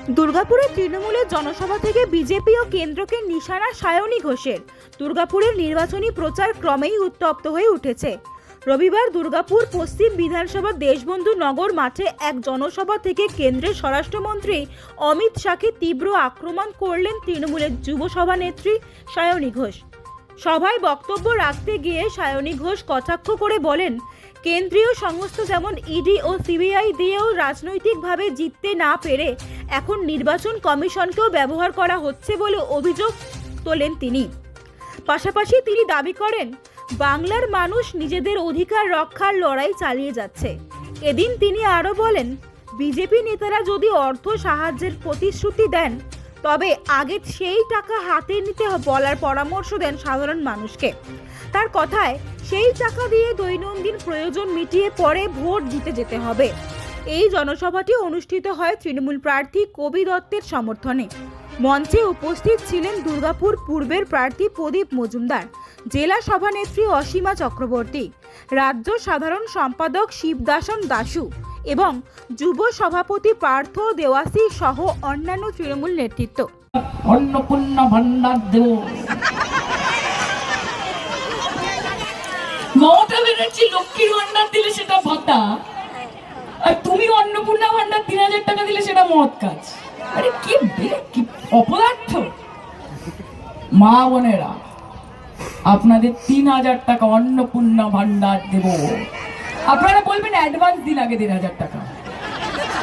দুর্গাপুরে তৃণমূলের জনসভা থেকে বিজেপি ও কেন্দ্রকে নিশানা সায়নী ঘোষের। দুর্গাপুরের নির্বাচনী প্রচার ক্রমেই উত্তপ্ত হয়ে উঠেছে। রবিবার দুর্গাপুর পশ্চিম বিধানসভা দেশবন্ধু নগর মাঠে এক জনসভা থেকে কেন্দ্রের স্বরাষ্ট্রমন্ত্রী অমিত শাহকে তীব্র আক্রমণ করলেন তৃণমূলের যুব সভানেত্রী সায়নী ঘোষ। সভায় বক্তব্য রাখতে গিয়ে সায়নী ঘোষ কটাক্ষ করে বলেন, কেন্দ্রীয় সংস্থা যেমন ইডি ও সিবিআই দিয়েও রাজনৈতিকভাবে জিততে না পেরে এখন নির্বাচন কমিশনকেও ব্যবহার করা হচ্ছে বলে অভিযোগ তোলেন তিনি। পাশাপাশি তিনি দাবি করেন, বাংলার মানুষ নিজেদের অধিকার রক্ষার লড়াই চালিয়ে যাচ্ছে। এদিন তিনি আরও বলেন, বিজেপি নেতারা যদি অর্থ সাহায্যের প্রতিশ্রুতি দেন তবে আগে সেই টাকা হাতে নিতে বলার পরামর্শ দেন সাধারণ মানুষকে। তার কথায় সেই টাকা দিয়ে দৈনন্দিন প্রয়োজন মিটিয়ে পরে ভোট দিতে যেতে হবে। এই জনসভাটি অনুষ্ঠিত হয় তৃণমূল প্রার্থী কবি দত্তের সমর্থনে। মঞ্চে উপস্থিত ছিলেন দুর্গাপুর পূর্বের প্রার্থী প্রদীপ মজুমদার, জেলা সভানেত্রী অসীমা চক্রবর্তী, রাজ্য সাধারণ সম্পাদক শিবদাসন দাসু এবং যুব সভাপতি পার্থ দেওয়াসী সহ অন্যান্য তৃণমূল নেতৃত্ব। অন্নপূর্ণা ভান্ডার দেব, মমতা ব্যানার্জি লক্ষ্মীর ভান্ডার দিলে সেটা ভাতা, আর তুমি অন্নপূর্ণা ভান্ডার 3000 টাকা দিলে সেটা মহৎ কাজ। আরে কি অপদার্থ! মা বোনেরা, আপনাদের 3000 টাকা অন্নপূর্ণা ভান্ডার দেব। আপনারা বলবেন অ্যাডভান্স দিন আগে 1500 টাকা।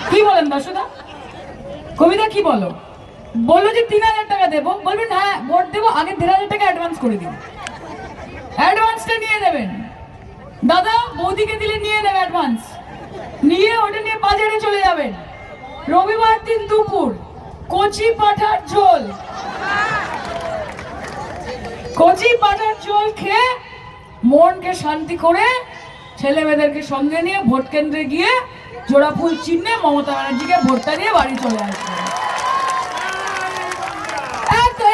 কি বলেন দর্শকরা? কবিতা কি বলো? বললো যে 3000 টাকা দেবো, বলবেন হ্যাঁ ভোট দেবো, আগে 1500 টাকা অ্যাডভান্স করে দিন। অ্যাডভান্সটা নিয়ে নেবেন, দাদা বৌদিকে দিলে নিয়ে নেবে অ্যাডভান্স, নিয়ে ওটা নিয়ে বাজারে চলে যাবেন। রবিবার দিন দুপুর কচি পাঠার ঝোল, কচি পাঠার ঝোল খেয়ে মনকে শান্তি করে ছেলে মেয়েদেরকে সঙ্গে নিয়ে ভোট কেন্দ্রে গিয়ে জোড়া ফুল চিহ্নে মমতা ব্যানার্জিকে ভোটটা দিয়ে বাড়ি চলে আসবে।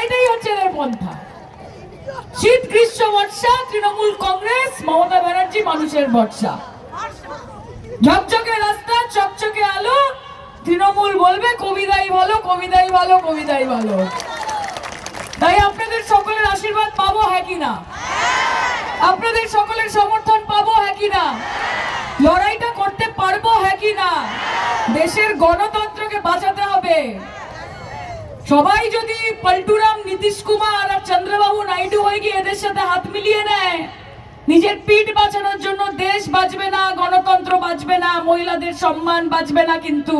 এটাই হচ্ছে এদের পন্থা। শীত গ্রীষ্ম বর্ষা তৃণমূল কংগ্রেস, মমতা ব্যানার্জি মানুষের ভরসা। ঝকঝকে রাস্তা, চকচকে আলো, তৃণমূল বলবে কবিতাই ভালো, কবিতাই ভালো, কবিতাই ভালো। তাই আপনাদের সকলের আশীর্বাদ পাবো হ্যাঁ কিনা? আপনাদের সকলের সমর্থন পাবো হ্যাঁ কিনা? লড়াইটা করতে পারবো হ্যাঁ কিনা? দেশের গণতন্ত্রকে বাঁচাতে হবে। সবাই যদি পল্টুরাম, নীতিশ কুমার আর চন্দ্রবাবু নাইডু হয়ে গিয়ে এদের সাথে হাত মিলিয়ে নেয়, নিজের পিঠ বাঁচানোর জন্য দেশ বাঁচবে না, গণতন্ত্র বাঁচবে না, মহিলাদের সম্মান বাঁচবে না। কিন্তু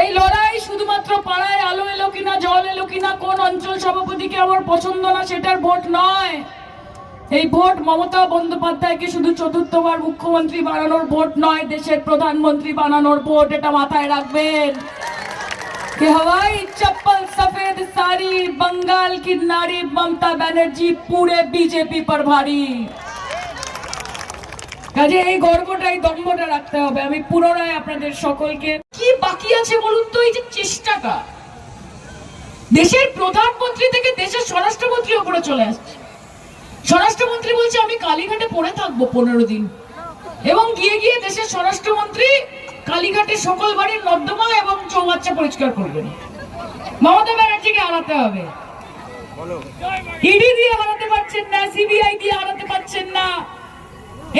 এই লড়াই শুধুমাত্র পাড়ায় আলো এলো কিনা, জল এলো কিনা, কোন অঞ্চল সভাপতিকে আমার পছন্দ না সেটার ভোট নয়। এই ভোট মমতা বন্দ্যোপাধ্যায়কে শুধু চতুর্থবার মুখ্যমন্ত্রী বানানোর ভোট নয়, দেশের প্রধানমন্ত্রী বানানোর ভোট। এটা মাথায় রাখবেন। कि हवाई चप्पल सफेद साड़ी, बंगाल की नारी ममता बनर्जी पूरे बीजेपी पर भारी। কাজে এই গর্বটা, এই দম্ভটা রাখতে হবে। আমি পুনরায় আপনাদের সকলকে, কি বাকি আছে বলুন তো? এই যে চেষ্টাটা দেশের প্রধানমন্ত্রী থেকে দেশের স্বরাষ্ট্রমন্ত্রী উপরে চলে আসছে। স্বরাষ্ট্রমন্ত্রী বলছে আমি কালীঘাটে পড়ে থাকবো 15 দিন, এবং গিয়ে গিয়ে দেশের স্বরাষ্ট্রমন্ত্রী কালীঘাটে সকল বাড়ির নর্দমা এবং চৌবাচ্চা পরিষ্কার করবেন। মমতা ব্যানার্জিকে হারাতে হবে। ইডি দিয়ে হারাতে পারছেন না, সিবিআই দিয়ে হারাতে পারছেন না,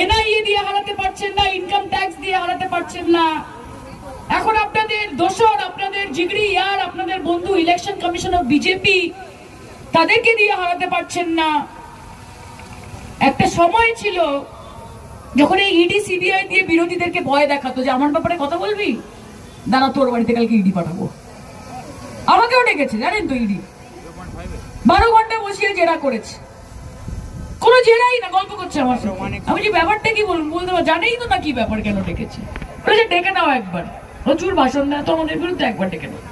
এনআইএ দিয়ে হারাতে পারছেন না, ইনকাম ট্যাক্স দিয়ে হারাতে পারছেন না। এখন আপনাদের দোসর, আপনাদের জিগরি ইয়ার, আপনাদের বন্ধু ইলেকশন কমিশন অফ বিজেপি, তাদেরকে দিয়ে হারাতে পারছেন না। একটা সময় ছিল যখন এই ইডি সিবিআই দিয়ে বিরোধীদেরকে ভয় দেখাতো যে আমার ব্যাপারে কথা বলবি, দাঁড়া তোর বাড়িতে কালকে ইডি পাঠাবো। আমাকেও ডেকেছে জানেন তো, ইডি 12 ঘন্টা বসিয়ে জেরা করেছে। কোনো জেরাই না, গল্প করছে আমার সাথে। আমি যে ব্যাপারটা কি বলবো, বলতে পারবো জানেই তো না কি ব্যাপার, কেন ডেকেছে। বলেছে ডেকে নাও একবার, প্রচুর ভাষণ দেয় তো আমাদের বিরুদ্ধে, একবার ডেকে নাও।